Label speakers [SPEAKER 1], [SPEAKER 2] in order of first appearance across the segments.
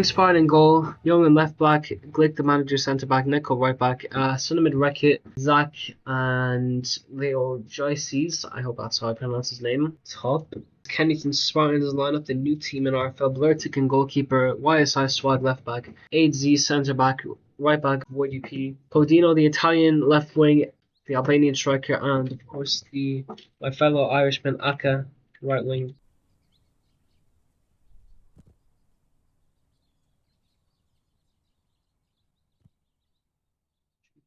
[SPEAKER 1] Young Spartan in goal, Young in left back, Glick the manager centre back, Nico right back, Cinnamon Reckitt, Zach and Leo Joyces, I hope that's how I pronounce his name, top. Kennington Spartans lineup, the new team in RFL, Blurtic in goalkeeper, YSI Swag left back, AZ centre back, right back, YDP, Codino the Italian left wing, the Albanian striker, and of course my fellow Irishman Aka right wing.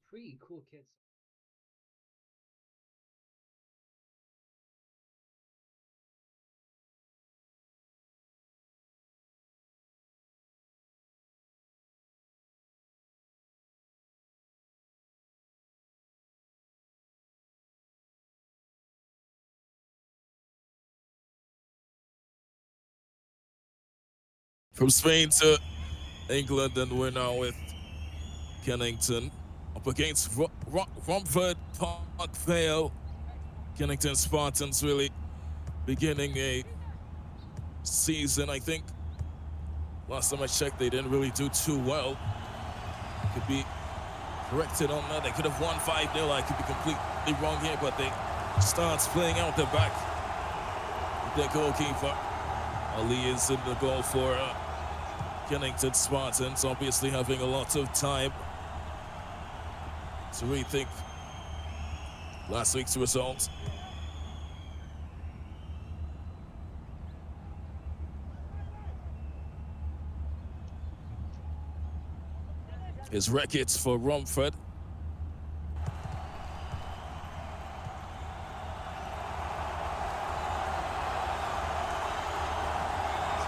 [SPEAKER 1] Pretty cool kids.
[SPEAKER 2] From Spain to England, and we're now with Kennington up against Romford, Parkvale. Kennington Spartans really beginning a season. I think last time I checked, they didn't really do too well. Could be corrected on that. They could have won 5-0. I could be completely wrong here, but they starts playing out the back with their goalkeeper. Ali is in the goal for Kennington Spartans, obviously having a lot of time to rethink last week's results. Here's Reckitt for Romford.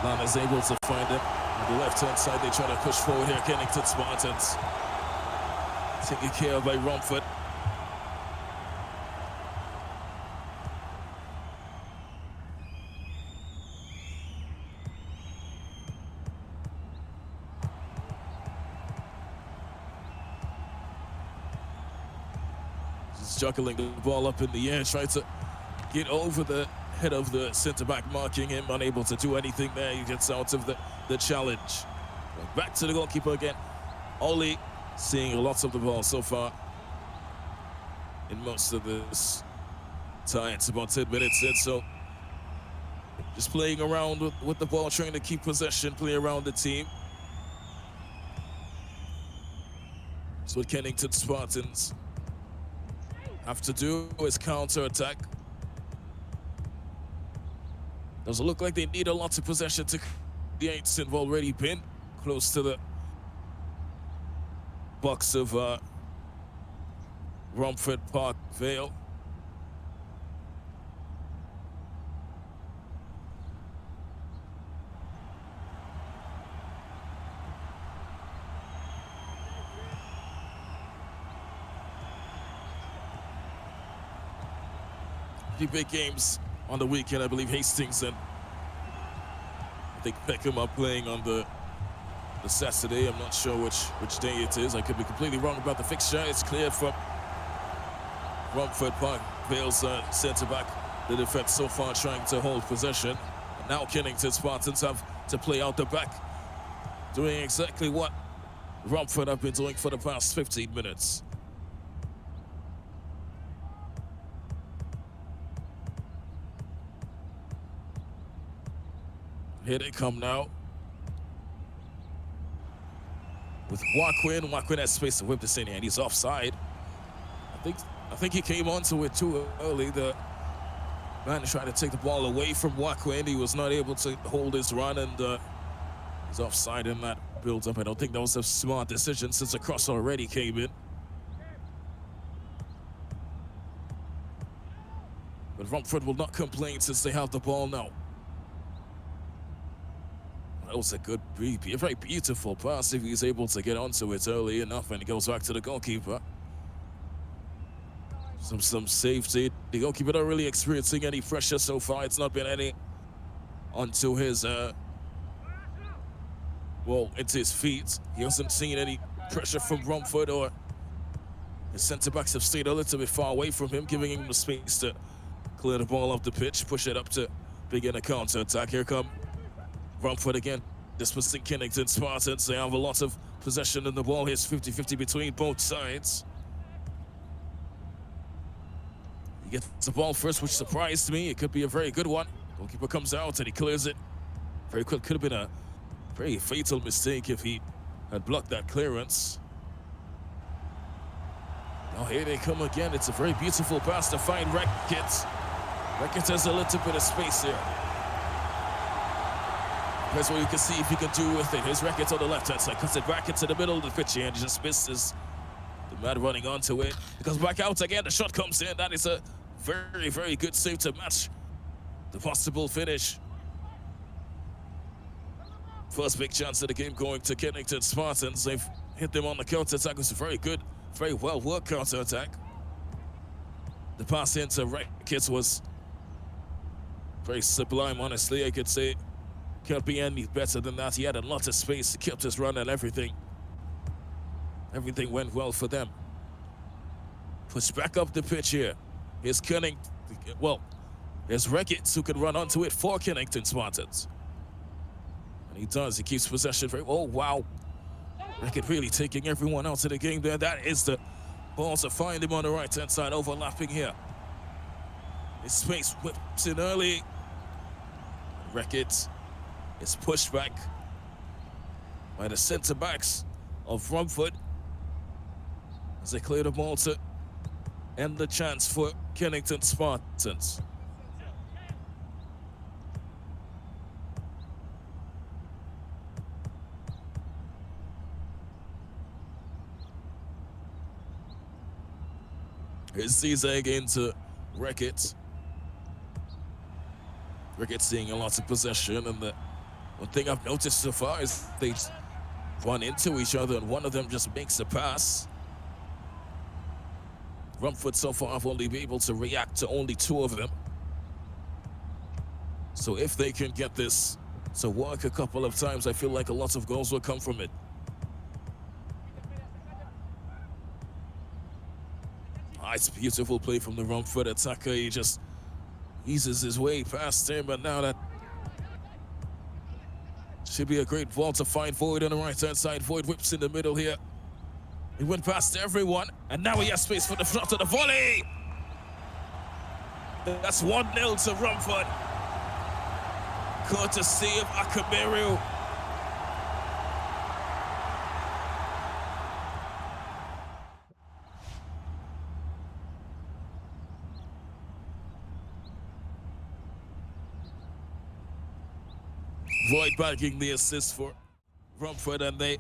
[SPEAKER 2] Lan is able to find him. On the left-hand side, they try to push forward here. Kennington Spartans taken care of by Romford. Just juggling the ball up in the air, trying to get over the head of the centre-back, marking him, unable to do anything there. He gets out of the challenge. Back to the goalkeeper again. Oli seeing a lot of the ball so far in most of this tie. It's about 10 minutes in, so just playing around with the ball, trying to keep possession, play around the team. That's what Kennington Spartans have to do, is counter-attack. Doesn't look like they need a lot of possession to create. They've already been close to the box of Romford Parkvale. Pretty big games on the weekend. I believe Hastings and I think Peckham are playing on the Saturday. I'm not sure which day it is. I could be completely wrong about the fixture. It's clear from Romford Parkvale's centre-back. The defence so far trying to hold possession. And now Kennington Spartans have to play out the back, doing exactly what Romford have been doing for the past 15 minutes. Here they come now. With Joaquin. Joaquin has space to whip this in, and he's offside. I think he came onto it too early. The man tried to take the ball away from Joaquin. He was not able to hold his run, and he's offside in that build-up. I don't think that was a smart decision since the cross already came in. But Romford will not complain since they have the ball now. That was a very beautiful pass if he's able to get onto it early enough, and it goes back to the goalkeeper. Some safety. The goalkeeper not really experiencing any pressure so far. It's not been any onto his, into his feet. He hasn't seen any pressure from Romford, or his centre-backs have stayed a little bit far away from him, giving him the space to clear the ball off the pitch, push it up to begin a counter-attack. Here come Romford again. Dismissing Kennington Spartans. They have a lot of possession in the ball. Here's 50-50 between both sides. He gets the ball first, which surprised me. It could be a very good one. Goalkeeper comes out and he clears it. Very quick. Could have been a very fatal mistake if he had blocked that clearance. Now here they come again. It's a very beautiful pass to find Rackett. Rackett has a little bit of space here. Here's what you can see if he can do with it. Here's Rackett on the left-hand side. Cuts it back into the middle of the pitch here and he just misses. The man running onto it. He comes back out again. The shot comes in. That is a very, very good save to match the possible finish. First big chance of the game going to Kennington Spartans. They've hit them on the counter-attack. It was a very good, very well-worked counter-attack. The pass into Rackett was very sublime, honestly. I could say can't be any better than that. He had a lot of space. He kept his run and everything. Everything went well for them. Push back up the pitch here. Here's Kennington. Well, there's Rackett who can run onto it for Kennington Spartans. And he does. He keeps possession very... Oh, wow. Rackett really taking everyone out of the game there. That is the ball to find him on the right-hand side, overlapping here. His space whips in early. Rackett is pushed back by the centre-backs of Romford as they clear the ball to end the chance for Kennington Spartans. Here's Zizek into Rackett. Rackett seeing a lot of possession, and the one thing I've noticed so far is they run into each other and one of them just makes a pass. Romford so far have only been able to react to only two of them. So if they can get this to work a couple of times, I feel like a lot of goals will come from it. Nice, beautiful play from the Romford attacker. He just eases his way past him, and now that should be a great ball to find Void on the right-hand side. Void whips in the middle here. He went past everyone, and now he has space for the shot of the volley. That's 1-0 to Romford. Courtesy of Akamiru. Void bagging the assist for Romford, and they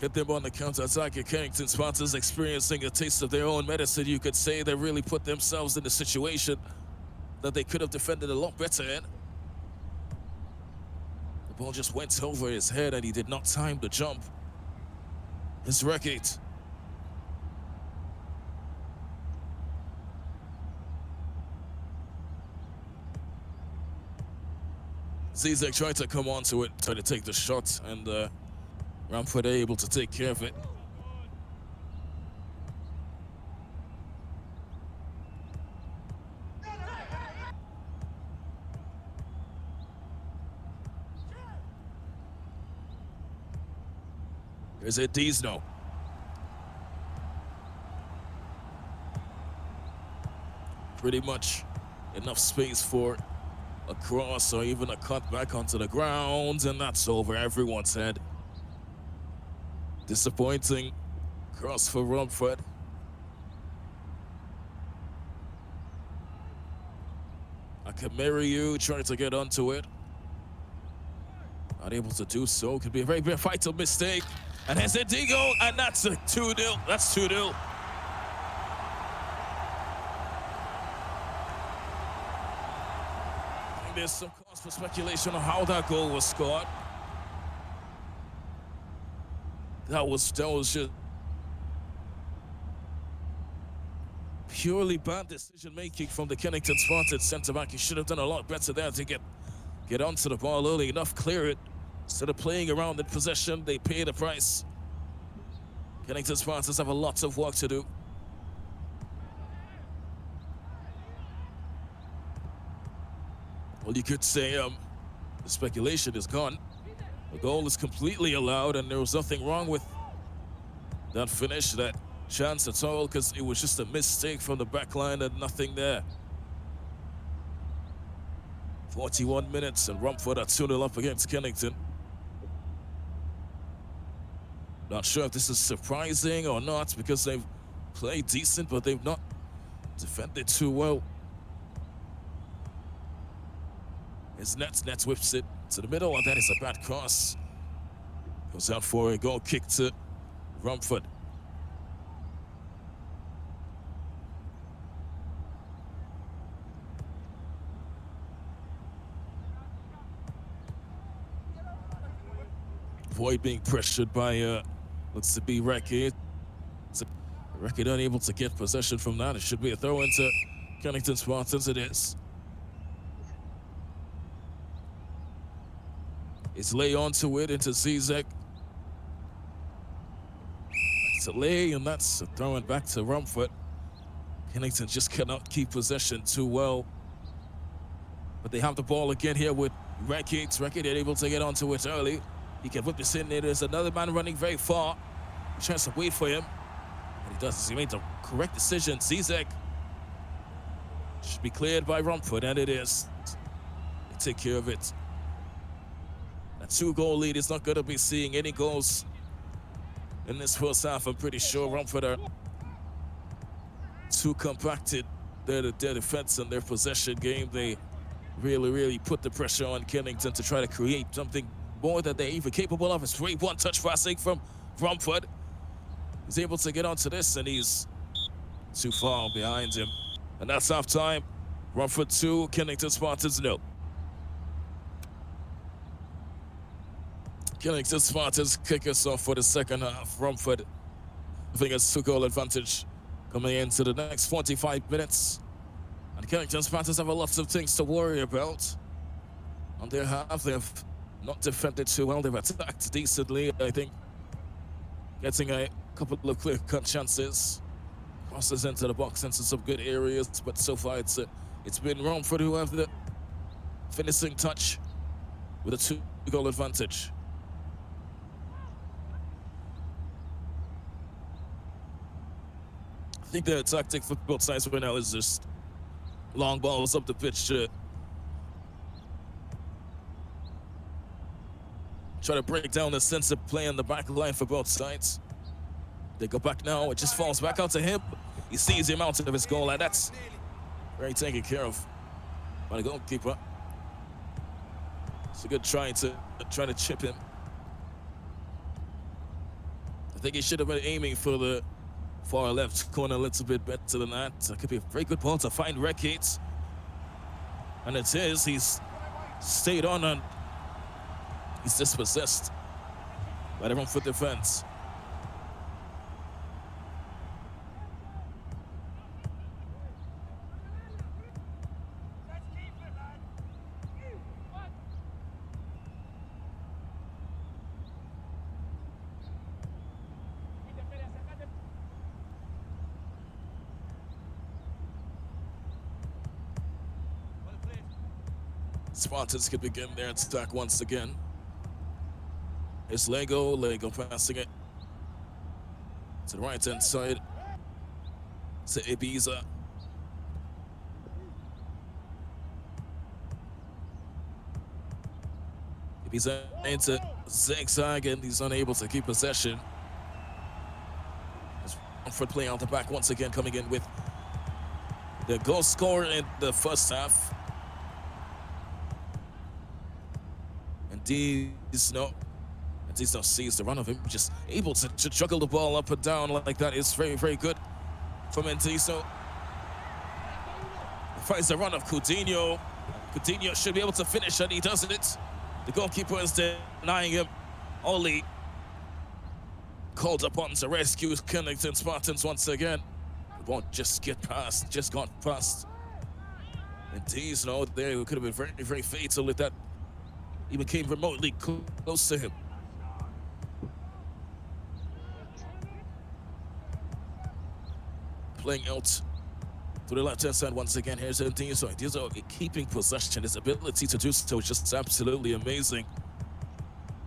[SPEAKER 2] hit them on the counter-attack. Kennington Spartans experiencing a taste of their own medicine. You could say they really put themselves in a situation that they could have defended a lot better in. The ball just went over his head and he did not time the jump. It's Rackett. Zizek tried to come onto it, tried to take the shot, and Romford able to take care of it. There's a Diesno. Pretty much enough space for a cross or even a cut back onto the ground, and that's over everyone's head. Disappointing cross for Romford. Akamiru trying to get onto it. Not able to do so. Could be a very vital mistake. And here's Indigo, and that's a 2-0. That's 2-0. There's some cause for speculation on how that goal was scored. That was just purely bad decision making from the Kennington Spartans centre-back. He should have done a lot better there to get onto the ball early enough, clear it. Instead of playing around in possession, they pay the price. Kennington Spartans have a lot of work to do. Well, you could say the speculation is gone. The goal is completely allowed, and there was nothing wrong with that finish, that chance at all, because it was just a mistake from the back line and nothing there. 41 minutes, and Romford are 2-0 up against Kennington. Not sure if this is surprising or not, because they've played decent, but they've not defended too well. His Nets whips it to the middle, and that is a bad cross. Goes out for a goal kick to Romford. Void being pressured by looks to be Recky. Recky unable to get possession from that. It should be a throw into Kennington Spartans. It is. It's lay onto it into Zizek. It's a lay, and that's a throw it back to Romford. Kennington just cannot keep possession too well. But they have the ball again here with Recky. Recky, they're able to get onto it early. He can whip this in there. There's another man running very far. A chance to wait for him. And he does. He made the correct decision. Zizek should be cleared by Romford, and it is. They take care of it. A 2-goal lead is not going to be seeing any goals in this first half. I'm pretty sure Romford are too compacted. Their defense and their possession game. They really put the pressure on Kennington to try to create something more that they're even capable of. It's great one-touch passing from Romford. He's able to get onto this, and he's too far behind him. And that's half-time. Romford 2, Kennington Spartans 0. Kennington Spartans kick us off for the second half. Romford, I think, it's 2-goal advantage coming into the next 45 minutes. And Kennington Spartans have a lot of things to worry about. On their half, they have not defended too well. They've attacked decently, I think. Getting a couple of clear-cut chances. Crosses into the box into some good areas, but so far it's been Romford who have the finishing touch with a 2-goal advantage. I think the tactic for both sides right now is just long balls up the pitch to try to break down the sense of play on the back line for both sides. They go back now. It just falls back out to him. He sees him out of his goal, and that's very taken care of by the goalkeeper. It's a good try to chip him. I think he should have been aiming for the far left corner a little bit better than that. That could be a very good ball to find Reckate. And it is. He's stayed on, and he's dispossessed by the Romford defense. Spartans can begin their attack once again. It's Lego passing it to the right-hand side. To Ibiza. Ibiza into zigzag, and he's unable to keep possession. As Romford playing out the back once again, coming in with the goal scorer in the first half. And Disno sees the run of him, just able to juggle the ball up and down like that is very good from Entiso. Finds the run of Coutinho. Coutinho should be able to finish, and he does it. The goalkeeper is denying him. Oli called upon to rescue Kennington Spartans once again. The ball just got past. And Disno there, who could have been very fatal if that even came remotely close to him. Playing out to the left-hand side once again. Here's Entiso keeping possession. His ability to do so is just absolutely amazing.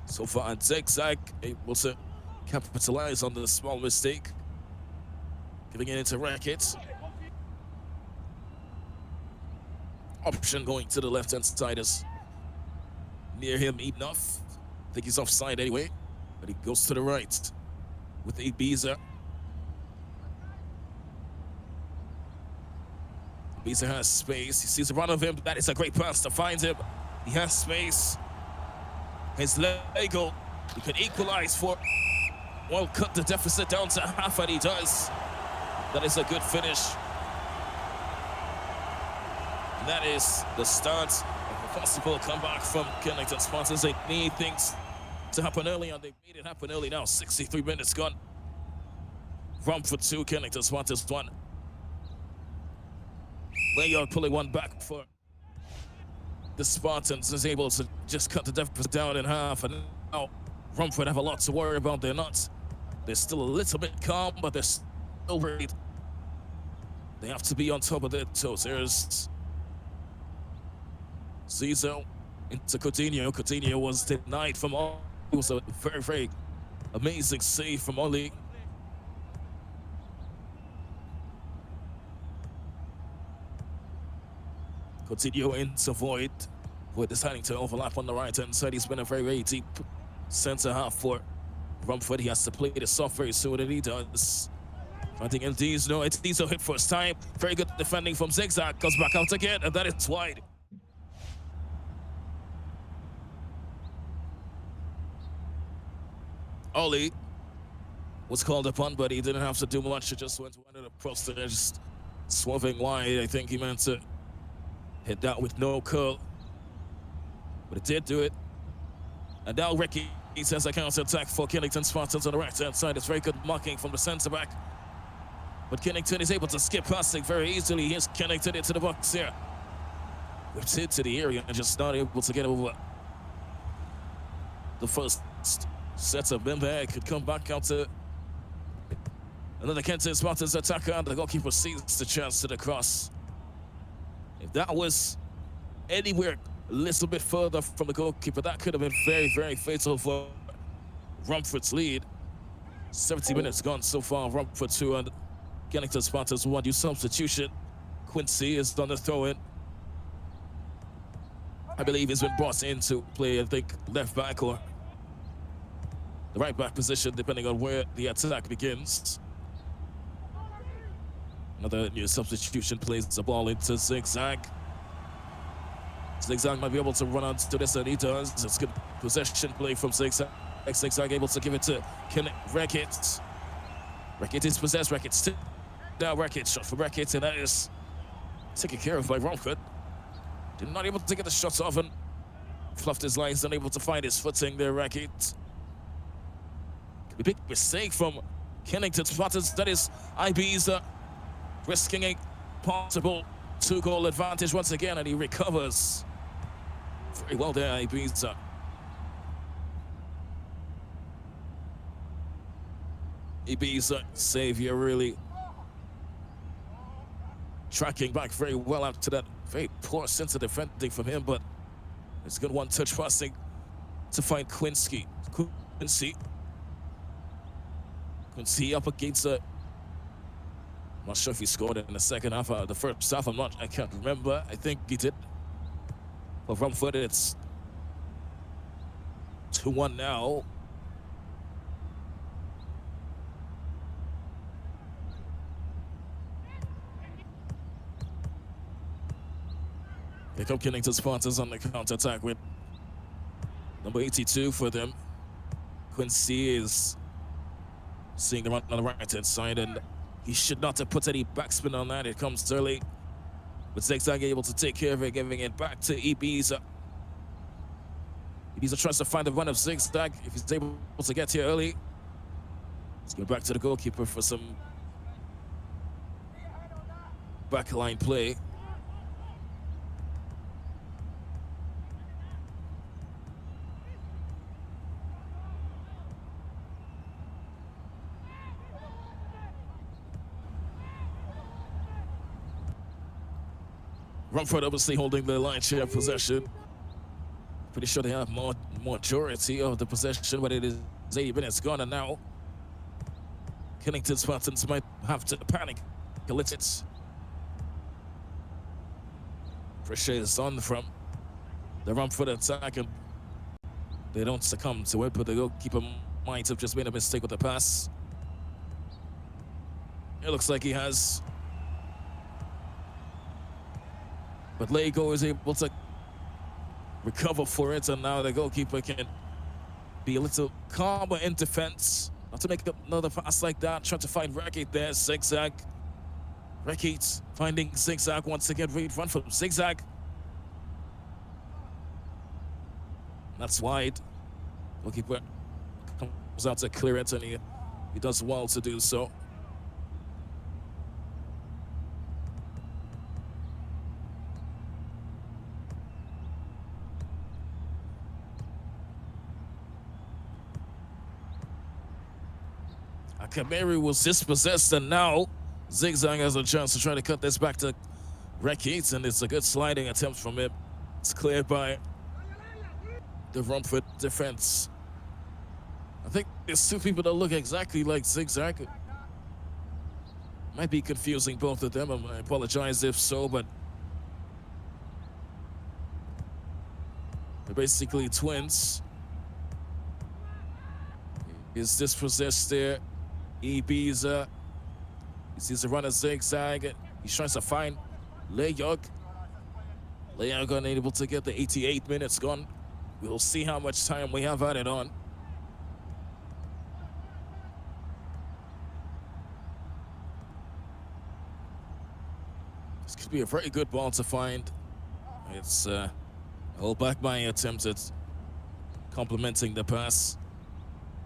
[SPEAKER 2] So far, and Zigzag able to capitalize on the small mistake, giving it into Rackets. Option going to the left-hand side is near him enough. I think he's offside anyway, but he goes to the right with Ibiza. Ibiza has space. He sees a run of him. That is a great pass to find him. He has space. His Lego. He could equalize for, well, cut the deficit down to half, and he does. That is a good finish. And that is the start of a possible comeback from Kennington Spartans. They need things to happen early, and they made it happen early now. 63 minutes gone. Romford 2, Kennington Spartans 1. Leon pulling one back for the Spartans, is able to just cut the deficit down in half, and now Romford have a lot to worry about. They're still a little bit calm, but they're still worried. They have to be on top of their toes. There's Zizo into Coutinho. Coutinho was denied from all. It was a very, very amazing save from Oli. Coutinho into Void. Void deciding to overlap on the right-hand side. He's been a very, very deep centre half for Romford. He has to play this off very soon, and he does. I think Ndizo, no, it's Ndizo hit first time. Very good defending from Zigzag. Comes back out again, and that is wide. Oli was called upon, but he didn't have to do much. He just went to one of the posts there, just swerving wide. I think he meant to hit that with no curl, but it did do it. And now Ricky says a counter-attack for Kennington Spartans on the right-hand side. It's very good marking from the centre-back, but Kennington is able to skip passing very easily. Here's Kennington into the box here. Whips into the area and just not able to get over the first setup. Bimbe could come back out to another Kennington Spartans attacker, and the goalkeeper sees the chance to the cross. If that was anywhere a little bit further from the goalkeeper, that could have been very, very fatal for Romford's lead. 70 minutes gone so far. Romford 2 and Kennington Spartans 1. New substitution. Quincy is on the throw-in. I believe he's been brought in to play, I think, left back or the right back position, depending on where the attack begins. Another new substitution plays the ball into Zigzag. Zigzag might be able to run onto this, and he does. It's good possession play from Zigzag. Zigzag able to give it to Rackets. Rackets is possessed. Rackets still down. Rackets shot for Rackets, and that is taken care of by Romford. Did not able to get the shots off and fluffed his lines, unable to find his footing there. Rackets. A big mistake from Kennington Spartans. That is Ibiza risking a possible 2-goal advantage once again, and he recovers. Very well there, Ibiza. Ibiza, saviour, really tracking back very well after that very poor sense of defending from him, but it's a good one-touch passing to find Quincy. Quincy up against I'm not sure if he scored in the second half or the first half. I can't remember. I think he did. But Romford, it's 2-1 now. Here come Kennington Spartans on the counter-attack with number 82 for them. Quincy is seeing the run on the right-hand side, and he should not have put any backspin on that. It comes early, but Zigzag able to take care of it, giving it back to Ibiza. Ibiza tries to find the run of Zigzag. If he's able to get here early, let's go back to the goalkeeper for some backline play. Romford obviously holding the lion's share of possession. Pretty sure they have more majority of the possession, but it is 80 minutes gone, and now Kennington Spartans might have to panic a little. Pressure is on from the Romford attack, and they don't succumb to it, but the goalkeeper might have just made a mistake with the pass. It looks like he has. But Lego is able to recover for it, and now the goalkeeper can be a little calmer in defense. Not to make another pass like that, trying to find Racket there, zigzag. Racket finding zigzag once again, run from zigzag. That's wide. Goalkeeper comes out to clear it, and he does well to do so. Kameru was dispossessed, and now Zigzag has a chance to try to cut this back to Racket, and it's a good sliding attempt from him. It's cleared by the Romford defense. I think there's two people that look exactly like Zigzag. Might be confusing both of them, I apologize if so, but they're basically twins. Is dispossessed there. Ibiza. He sees the runner zigzag. He tries to find Leyog. Leyog unable to get the 88 minutes gone. We'll see how much time we have added on. This could be a very good ball to find. It's hold back my attempt at complementing the pass,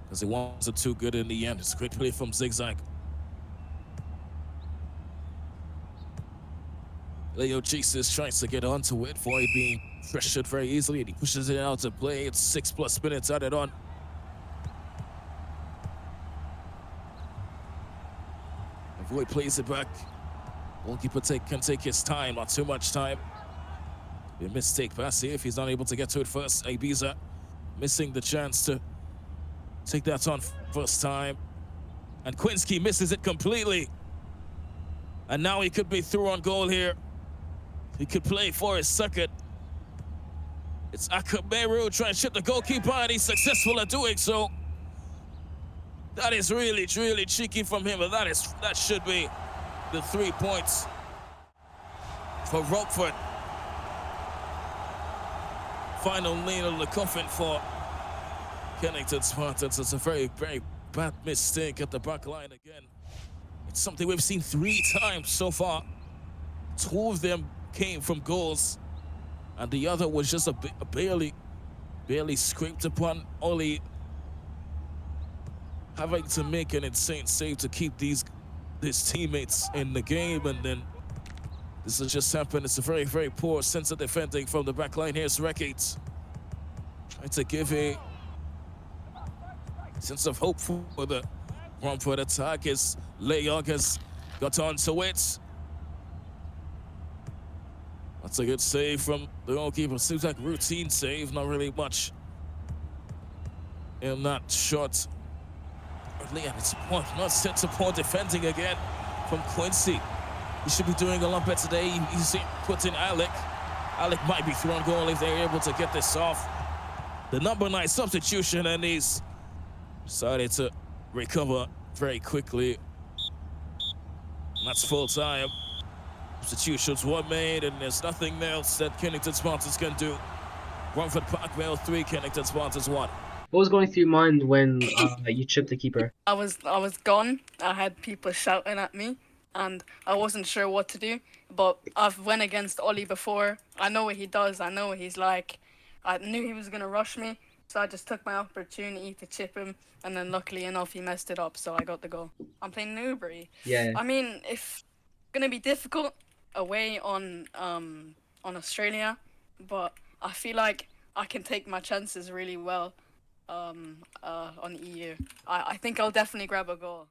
[SPEAKER 2] because it wasn't too good in the end. It's a great play from Zigzag. Leo Jesus tries to get onto it, Void being pressured very easily, and he pushes it out to play. It's 6+ minutes added on. And Void plays it back. Goalkeeper can take his time, not too much time. A mistake pass here if he's not able to get to it first. Ibiza missing the chance to take that on first time. And Quinski misses it completely. And now he could be through on goal here. He could play for his second. It's Akameru trying to chip the goalkeeper, and he's successful at doing so. That is really, really cheeky from him, but that should be the 3 points for Romford. Final nail in the coffin for Kennington Spartans. It's a very, very bad mistake at the back line again. It's something we've seen 3 times so far. 2 of them came from goals, and the other was just a barely scraped upon. Oli having to make an insane save to keep his teammates in the game, and then this has just happened. It's a very, very poor sense of defending from the back line. Here's Racket trying to give a sense of hope for the Romford attack as Leyog has got onto it. That's a good save from the goalkeeper. Seems like routine save, not really much in that shot. And it's not set to poor defending again from Quincy. He should be doing a lot better today. He's put in Alec. Alec might be thrown goal if they're able to get this off. The number 9 substitution, and he's decided to recover very quickly. And that's full time. Substitutions were made, and there's nothing else that Kennington Spartans can do. Romford Parkvale 3, Kennington Spartans 1.
[SPEAKER 1] What was going through your mind when you chipped the keeper?
[SPEAKER 3] I was gone. I had people shouting at me, and I wasn't sure what to do. But I've went against Ollie before. I know what he does. I know what he's like. I knew he was gonna rush me, so I just took my opportunity to chip him, and then luckily enough he messed it up, so I got the goal. I'm playing Newbury.
[SPEAKER 1] Yeah.
[SPEAKER 3] I mean, it's gonna be difficult away on Australia, but I feel like I can take my chances really well on EU. I think I'll definitely grab a goal.